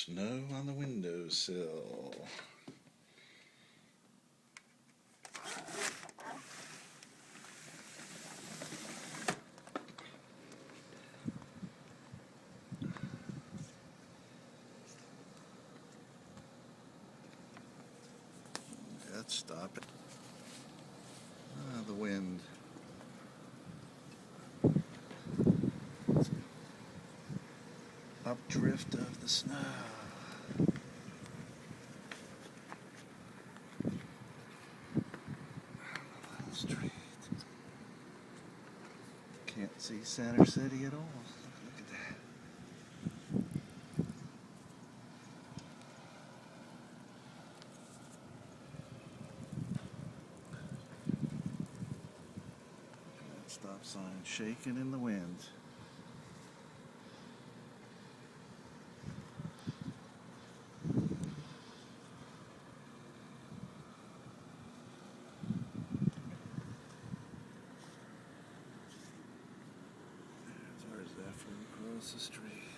Snow on the windowsill. Let's stop it. The wind. Updrift of the snow. Street. Can't see Center City at all. Look at that. That stop sign shaking in the wind. There's our Zephyr across the street.